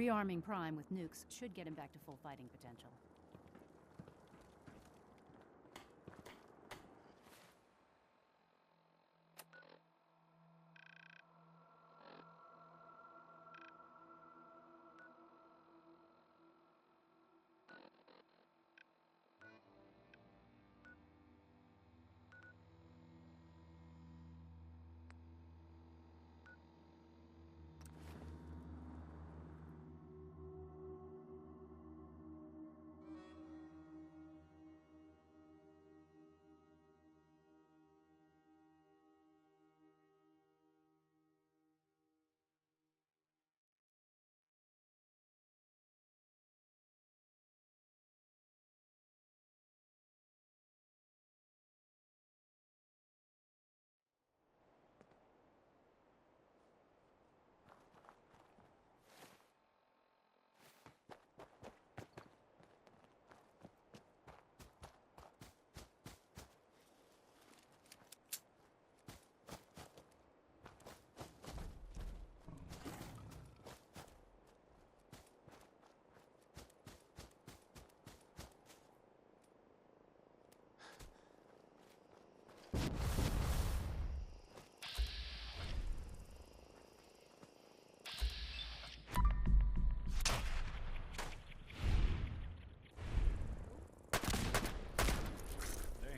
Rearming Prime with nukes should get him back to full fighting potential.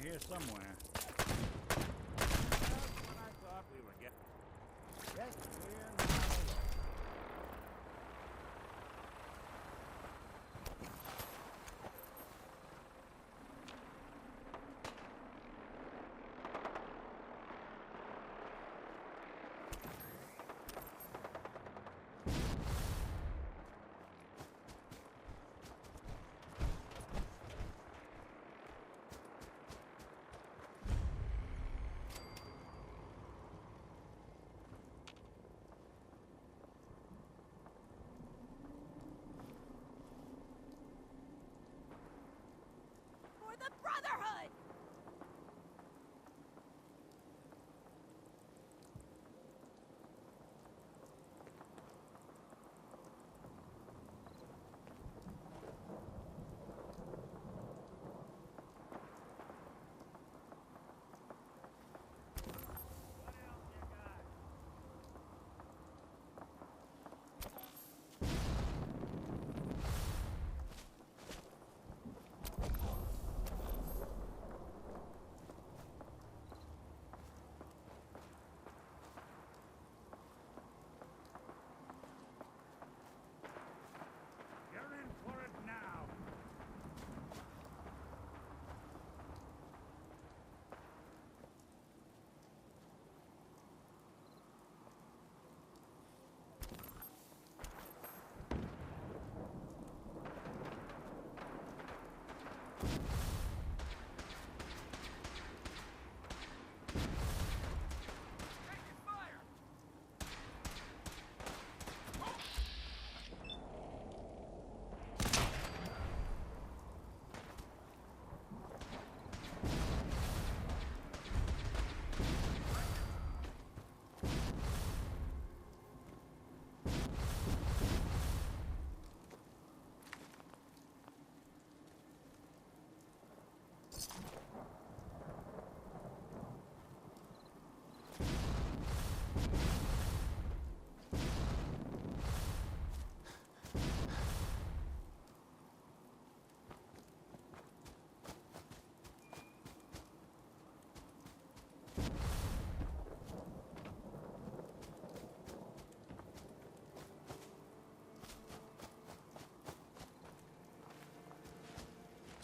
Here somewhere. That's what I thought we were getting. Yes, we're now alone. The Brotherhood!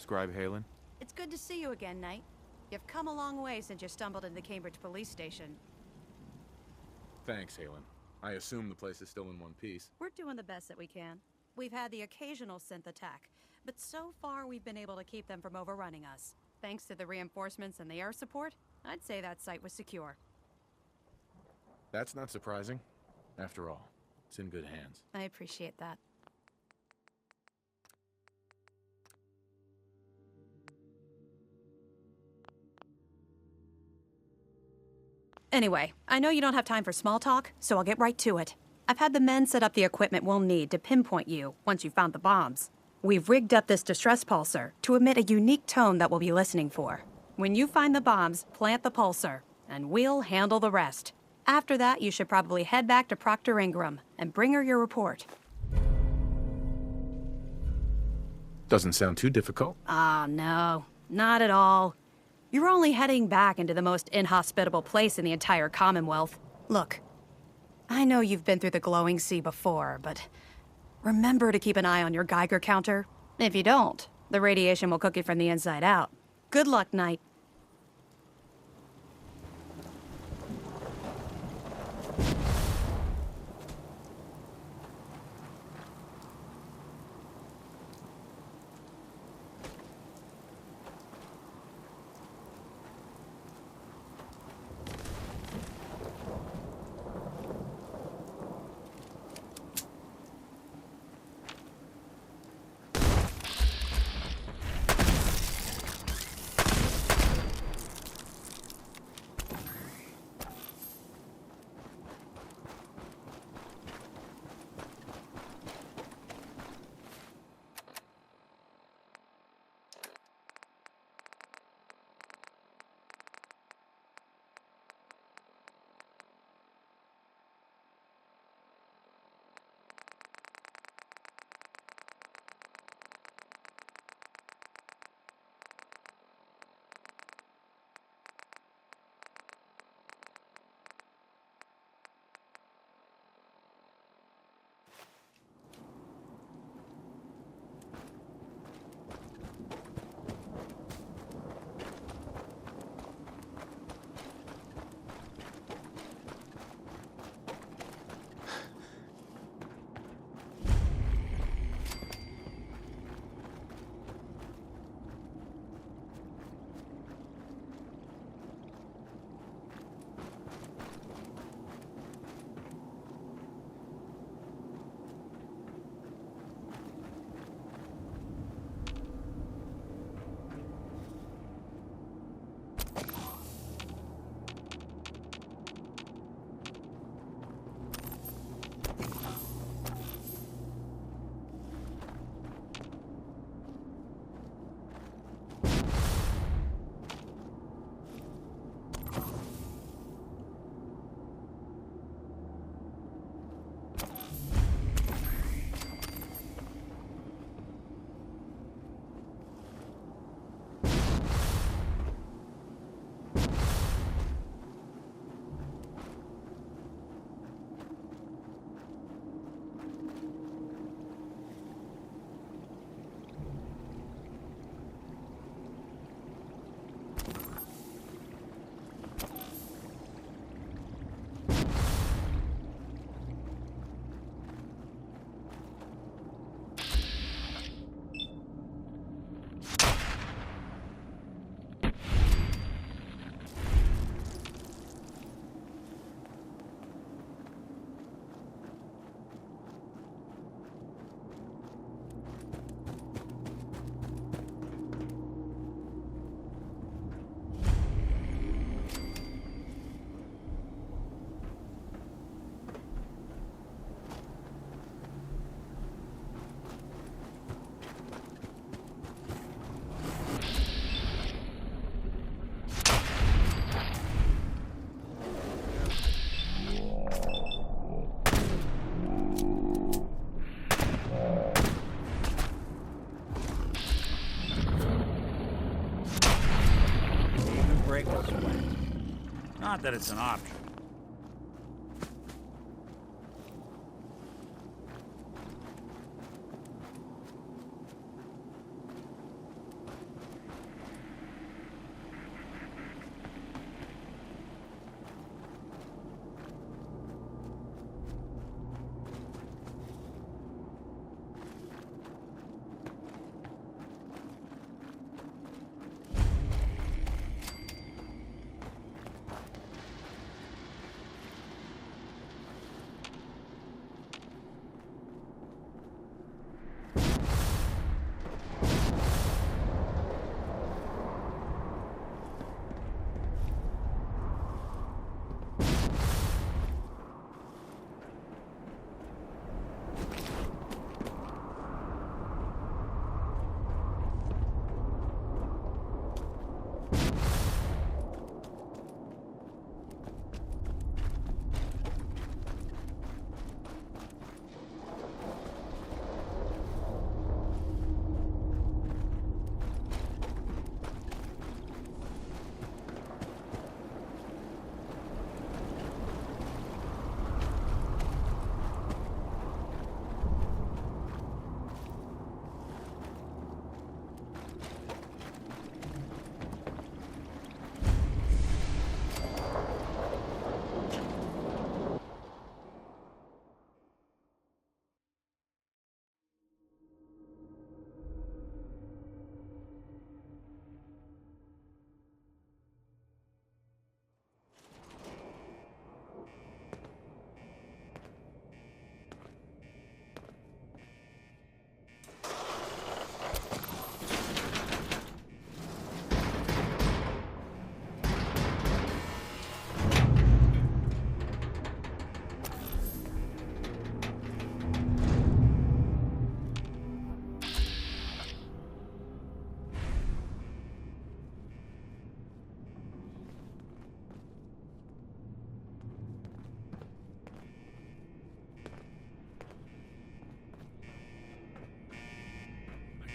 Scribe Halen? It's good to see you again, Knight. You've come a long way since you stumbled into the Cambridge police station. Thanks, Halen. I assume the place is still in one piece. We're doing the best that we can. We've had the occasional synth attack, but so far we've been able to keep them from overrunning us. Thanks to the reinforcements and the air support, I'd say that site was secure. That's not surprising. After all, it's in good hands. I appreciate that. Anyway, I know you don't have time for small talk, so I'll get right to it. I've had the men set up the equipment we'll need to pinpoint you once you've found the bombs. We've rigged up this distress pulsar to emit a unique tone that we'll be listening for. When you find the bombs, plant the pulsar, and we'll handle the rest. After that, you should probably head back to Proctor Ingram and bring her your report. Doesn't sound too difficult. Ah, no. Not at all. You're only heading back into the most inhospitable place in the entire Commonwealth. Look, I know you've been through the glowing sea before, but remember to keep an eye on your Geiger counter. If you don't, the radiation will cook you from the inside out. Good luck, Knight. Not that it's an option.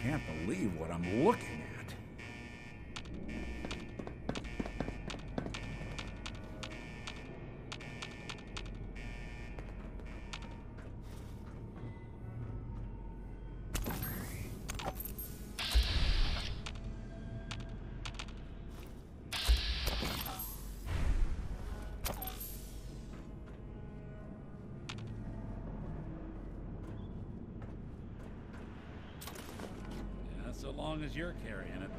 can't believe what I'm looking at. Yeah, so long as you're carrying it.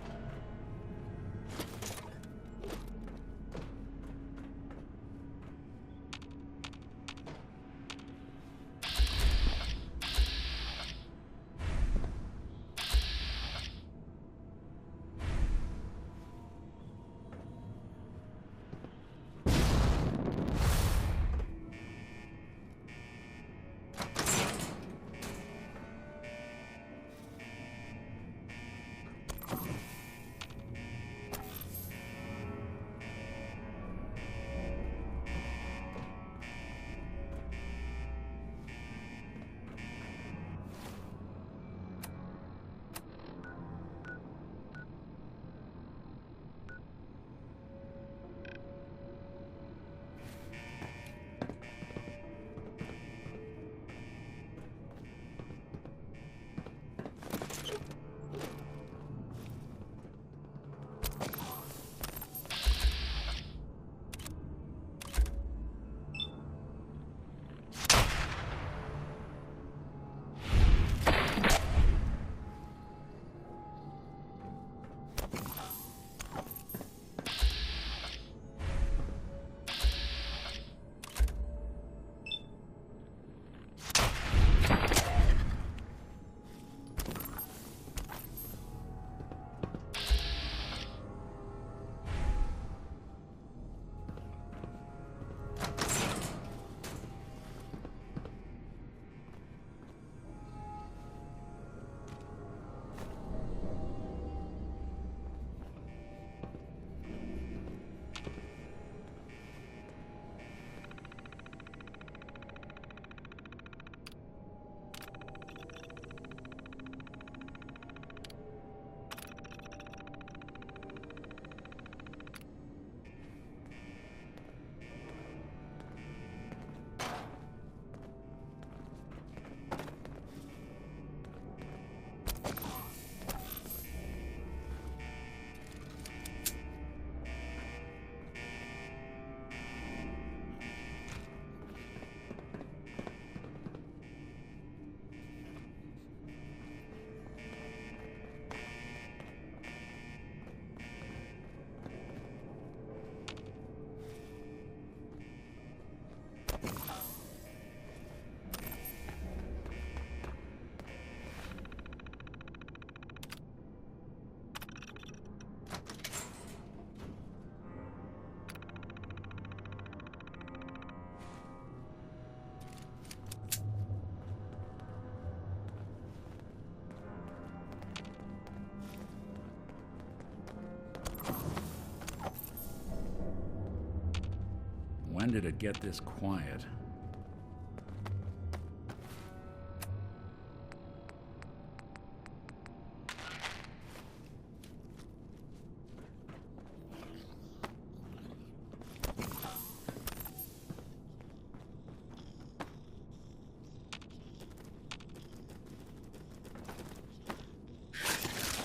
When did it get this quiet?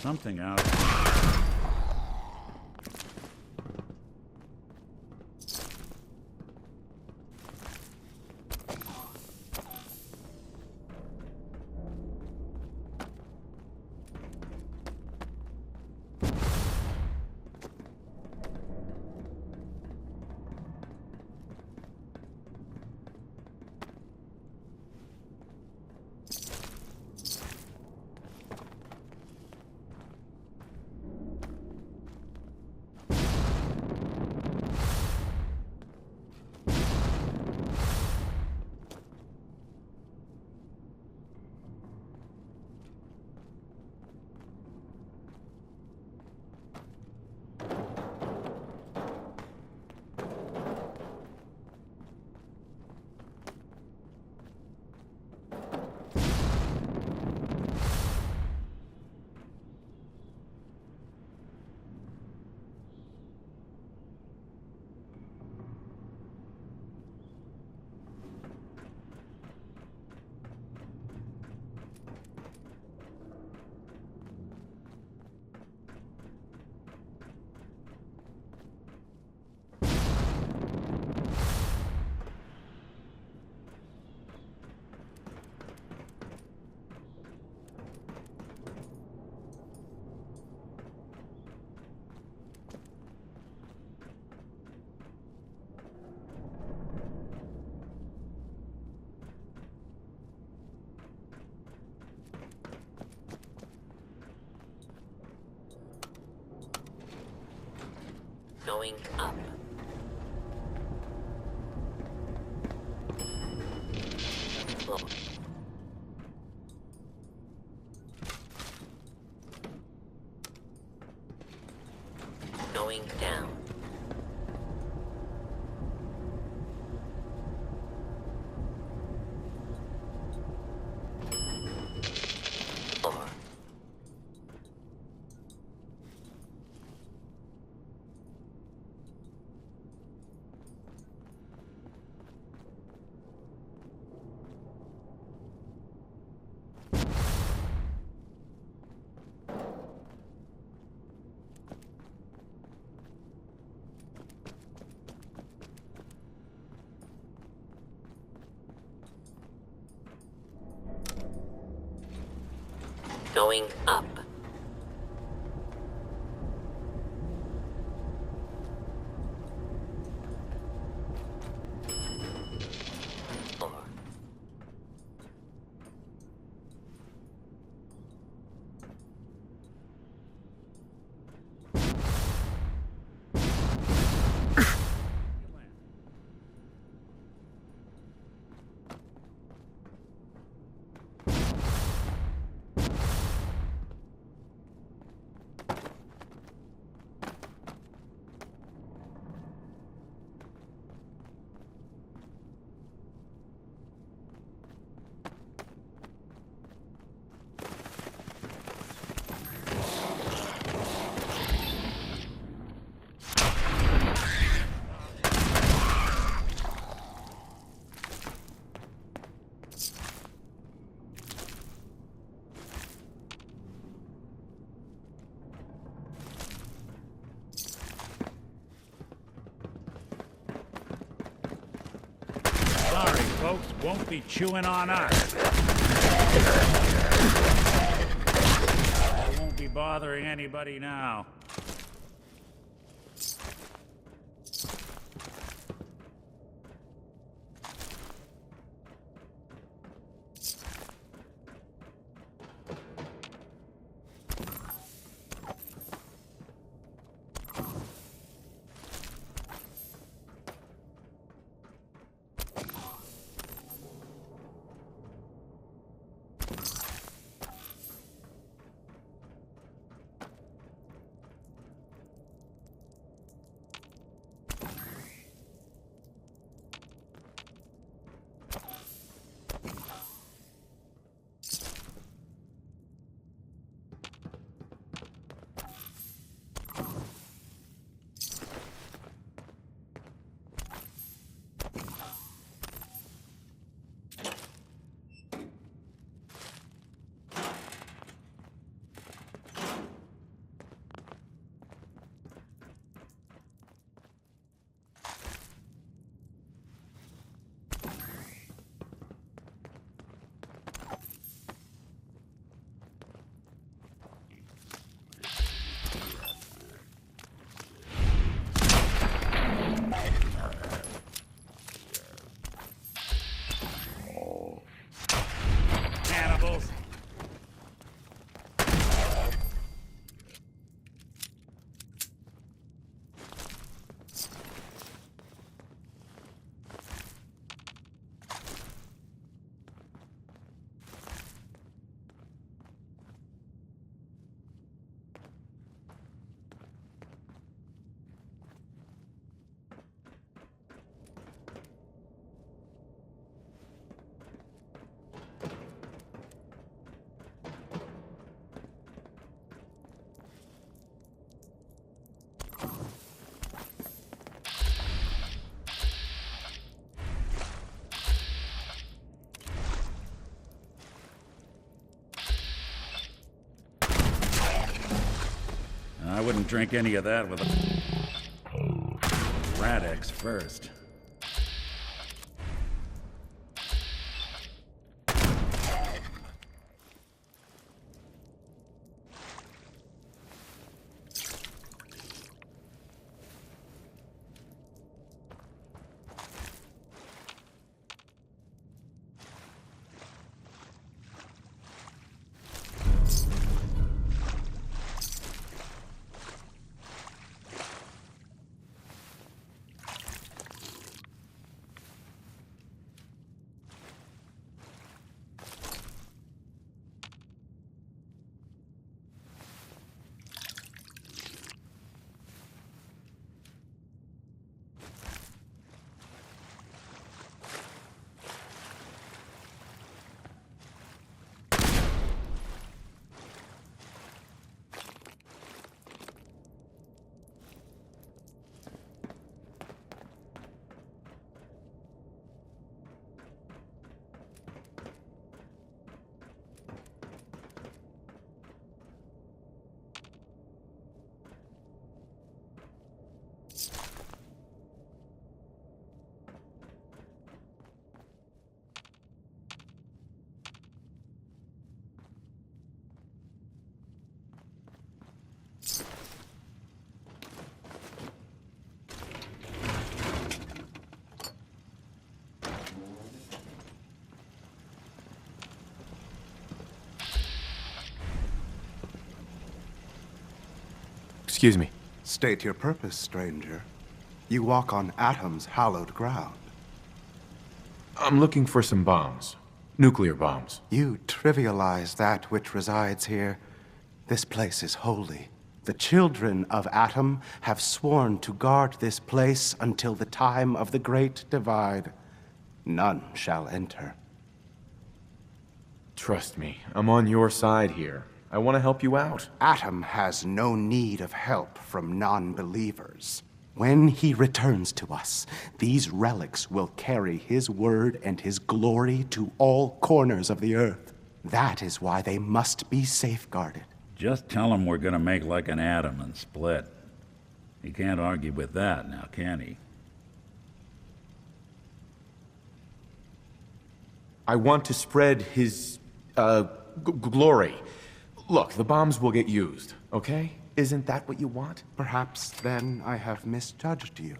Something out. Going up. Floor. Going down. Floor. Going up. Floor. Sorry, folks, won't be chewing on us. I won't be bothering anybody now. Cannibals. I wouldn't drink any of that with a Radix first. Excuse me. State your purpose, stranger. You walk on Atom's hallowed ground. I'm looking for some bombs. Nuclear bombs. You trivialize that which resides here. This place is holy. The children of Atom have sworn to guard this place until the time of the Great Divide. None shall enter. Trust me, I'm on your side here. I want to help you out. Atom has no need of help from non-believers. When he returns to us, these relics will carry his word and his glory to all corners of the earth. That is why they must be safeguarded. Just tell him we're gonna make like an atom and split. He can't argue with that now, can he? I want to spread his, glory. Look, the bombs will get used, okay? Isn't that what you want? Perhaps then I have misjudged you.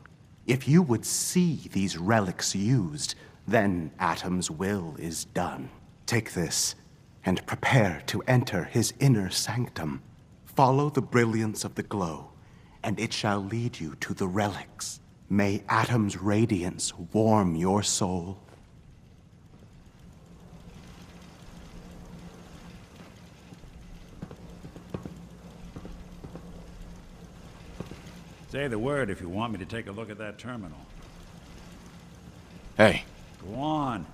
If you would see these relics used, then Atom's will is done. Take this and prepare to enter his inner sanctum. Follow the brilliance of the glow, and it shall lead you to the relics. May Atom's radiance warm your soul. Say the word if you want me to take a look at that terminal. Hey. Go on.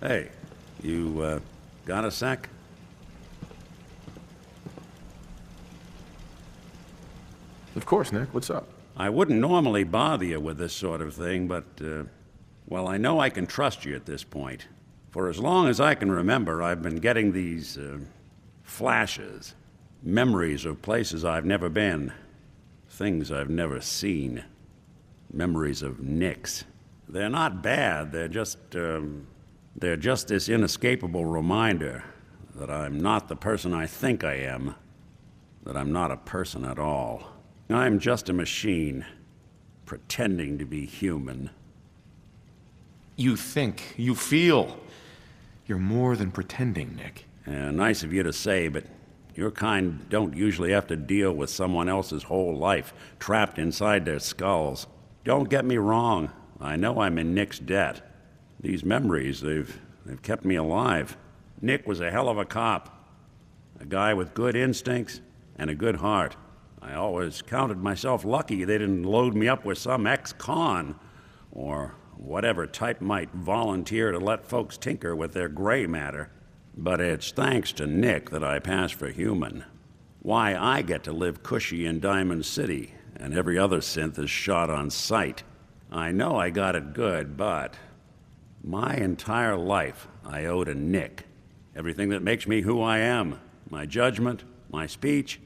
Hey, you, got a sec? Of course, Nick. What's up? I wouldn't normally bother you with this sort of thing, but, well, I know I can trust you at this point. For as long as I can remember, I've been getting these, flashes. Memories of places I've never been. Things I've never seen. Memories of Nicks. They're not bad, they're just this inescapable reminder that I'm not the person I think I am. That I'm not a person at all. I'm just a machine, pretending to be human. You think, you feel. You're more than pretending, Nick. Nice of you to say, but your kind don't usually have to deal with someone else's whole life trapped inside their skulls. Don't get me wrong. I know I'm in Nick's debt. These memories, they've kept me alive. Nick was a hell of a cop. A guy with good instincts and a good heart. I always counted myself lucky they didn't load me up with some ex-con, or whatever type might volunteer to let folks tinker with their gray matter. But it's thanks to Nick that I pass for human. Why I get to live cushy in Diamond City, and every other synth is shot on sight. I know I got it good, but my entire life I owe to Nick. Everything that makes me who I am. My judgment, my speech,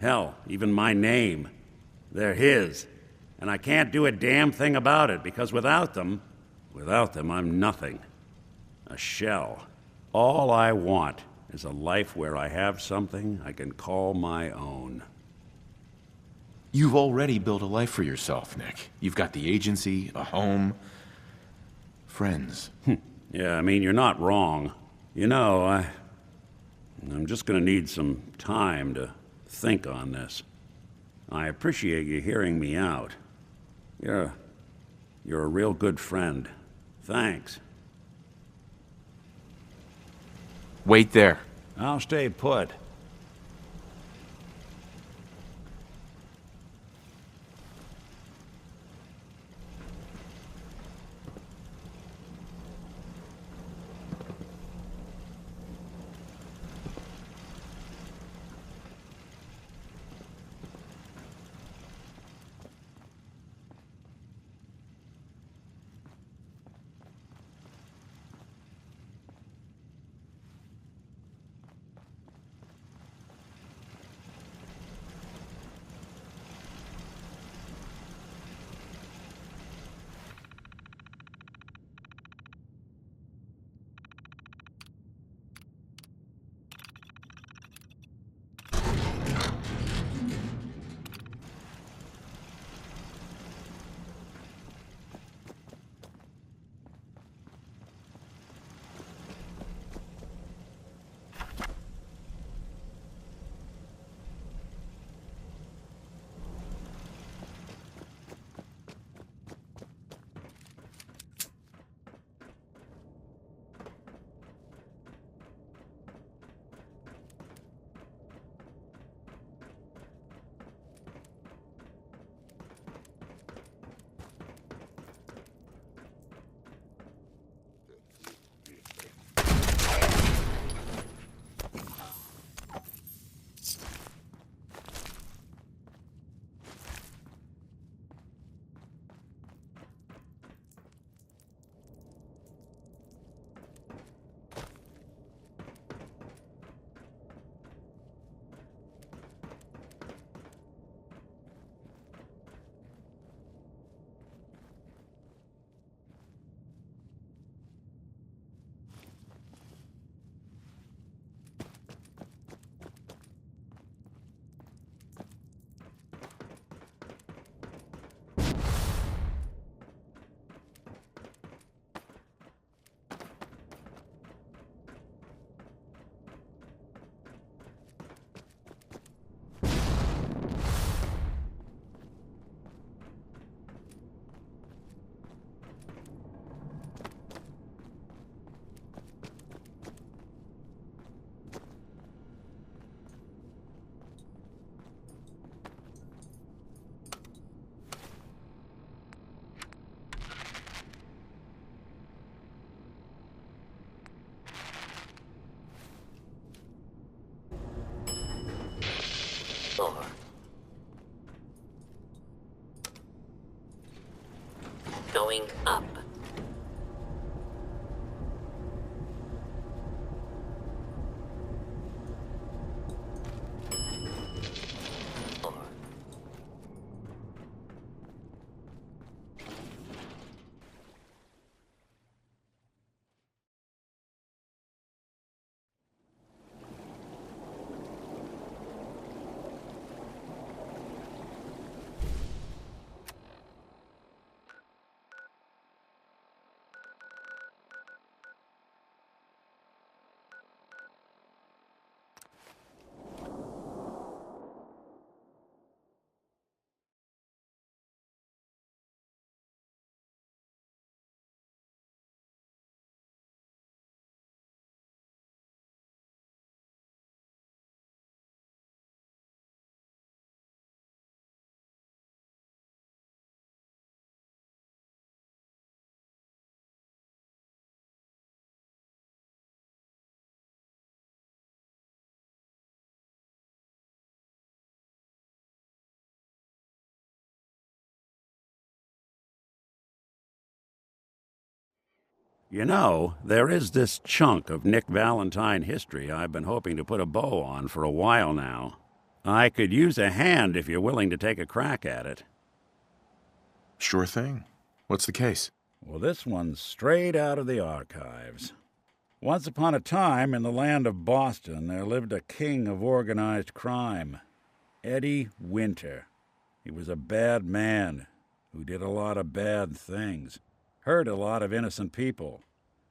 hell, even my name. They're his. And I can't do a damn thing about it, because without them, I'm nothing. A shell. All I want is a life where I have something I can call my own. You've already built a life for yourself, Nick. You've got the agency, a home, friends. Yeah, I mean, you're not wrong. You know, I'm just gonna need some time to think on this. I appreciate you hearing me out. You're a real good friend. Thanks. Wait there. I'll stay put. Over. Going up. Over. You know, there is this chunk of Nick Valentine history I've been hoping to put a bow on for a while now. I could use a hand if you're willing to take a crack at it. Sure thing. What's the case? Well, this one's straight out of the archives. Once upon a time, in the land of Boston, there lived a king of organized crime, Eddie Winter. He was a bad man who did a lot of bad things, hurt a lot of innocent people.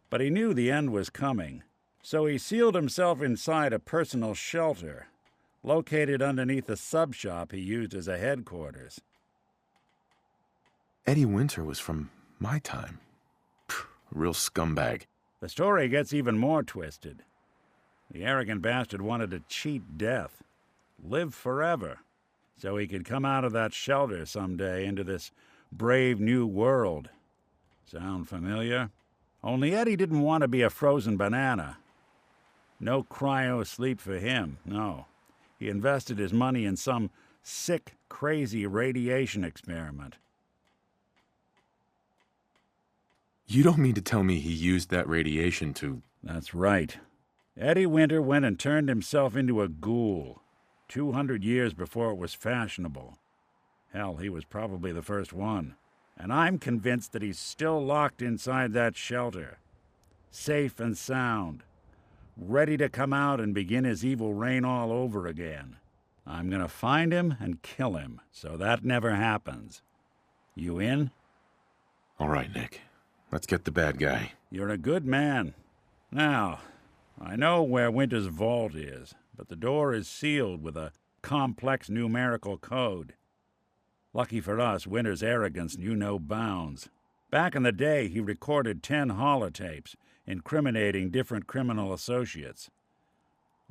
But he knew the end was coming, so he sealed himself inside a personal shelter, located underneath a sub shop he used as a headquarters. Eddie Winter was from my time. Phew, a real scumbag. The story gets even more twisted. The arrogant bastard wanted to cheat death, live forever, so he could come out of that shelter someday into this brave new world. Sound familiar? Only Eddie didn't want to be a frozen banana. No cryo sleep for him, no. He invested his money in some sick, crazy radiation experiment. You don't mean to tell me he used that radiation to... That's right. Eddie Winter went and turned himself into a ghoul, 200 years before it was fashionable. Hell, he was probably the first one. And I'm convinced that he's still locked inside that shelter, safe and sound, ready to come out and begin his evil reign all over again. I'm gonna find him and kill him, so that never happens. You in? All right, Nick. Let's get the bad guy. You're a good man. Now, I know where Winter's vault is, but the door is sealed with a complex numerical code. Lucky for us, Winter's arrogance knew no bounds. Back in the day, he recorded 10 holotapes, incriminating different criminal associates.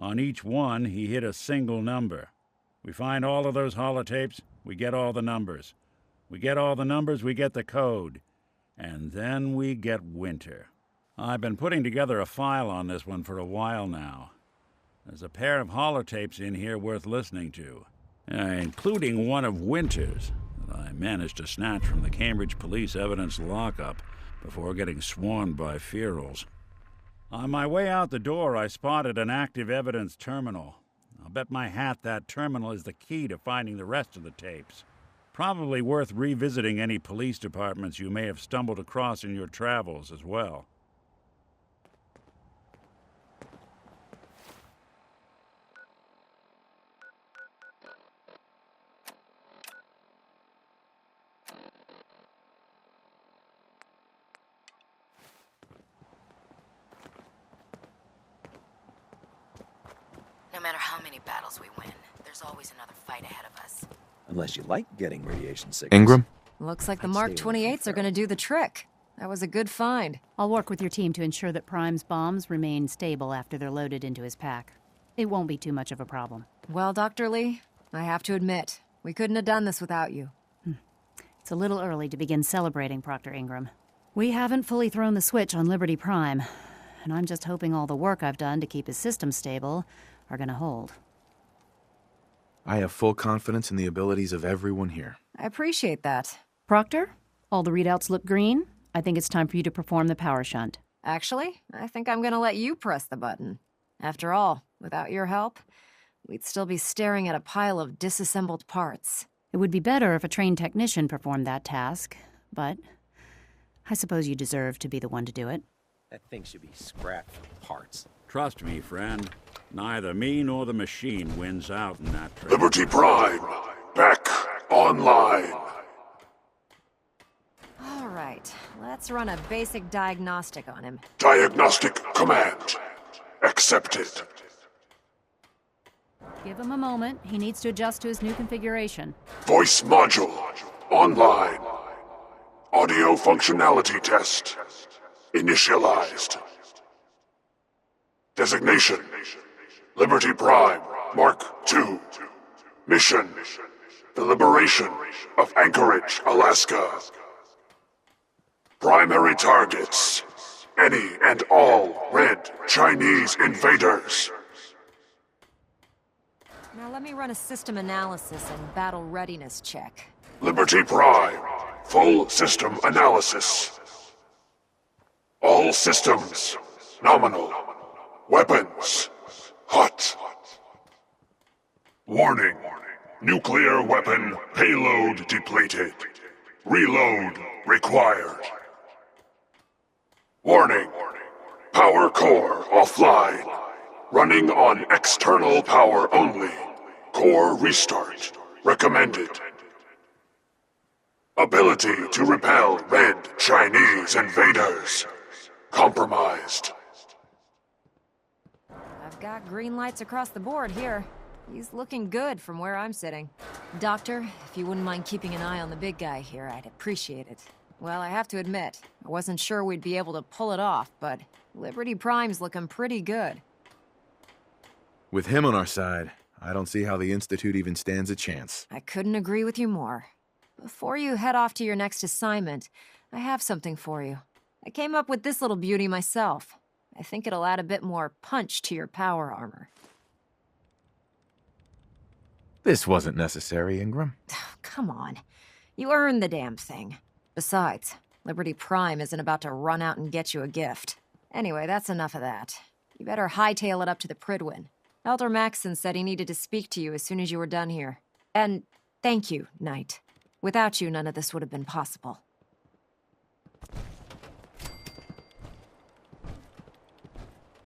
On each one, he hit a single number. We find all of those holotapes, we get all the numbers. We get all the numbers, we get the code. And then we get Winter. I've been putting together a file on this one for a while now. There's a pair of holotapes in here worth listening to. Including one of Winter's that I managed to snatch from the Cambridge Police evidence lockup before getting swarmed by ferals. On my way out the door, I spotted an active evidence terminal. I'll bet my hat that terminal is the key to finding the rest of the tapes. Probably worth revisiting any police departments you may have stumbled across in your travels as well. No matter how many battles we win, there's always another fight ahead of us. Unless you like getting radiation sickness. Ingram? Looks like the Mark 28s are going to do the trick. That was a good find. I'll work with your team to ensure that Prime's bombs remain stable after they're loaded into his pack. It won't be too much of a problem. Well, Dr. Lee, I have to admit, we couldn't have done this without you. It's a little early to begin celebrating, Proctor Ingram. We haven't fully thrown the switch on Liberty Prime, and I'm just hoping all the work I've done to keep his system stable are gonna hold. I have full confidence in the abilities of everyone here. I appreciate that. Proctor, all the readouts look green. I think it's time for you to perform the power shunt. Actually, I think I'm gonna let you press the button. After all, without your help, we'd still be staring at a pile of disassembled parts. It would be better if a trained technician performed that task, but I suppose you deserve to be the one to do it. That thing should be scrapped for parts. Trust me, friend. Neither me nor the machine wins out in that trade. Liberty Prime, back online. All right, let's run a basic diagnostic on him. Diagnostic command accepted. Give him a moment. He needs to adjust to his new configuration. Voice module online. Audio functionality test initialized. Designation: Liberty Prime Mark II. Mission: the liberation of Anchorage, Alaska. Primary targets: any and all red Chinese invaders. Now let me run a system analysis and battle readiness check. Liberty Prime, full system analysis. All systems nominal. Weapons hot. Warning: nuclear weapon payload depleted. Reload required. Warning: power core offline. Running on external power only. Core restart recommended. Ability to repel red Chinese invaders compromised. I've got green lights across the board here. He's looking good from where I'm sitting. Doctor, if you wouldn't mind keeping an eye on the big guy here, I'd appreciate it. Well, I have to admit, I wasn't sure we'd be able to pull it off, but Liberty Prime's looking pretty good. With him on our side, I don't see how the Institute even stands a chance. I couldn't agree with you more. Before you head off to your next assignment, I have something for you. I came up with this little beauty myself. I think it'll add a bit more punch to your power armor. This wasn't necessary, Ingram. Come on. You earned the damn thing. Besides, Liberty Prime isn't about to run out and get you a gift. Anyway, that's enough of that. You better hightail it up to the Pridwin. Elder Maxson said he needed to speak to you as soon as you were done here. And thank you, Knight. Without you, none of this would have been possible.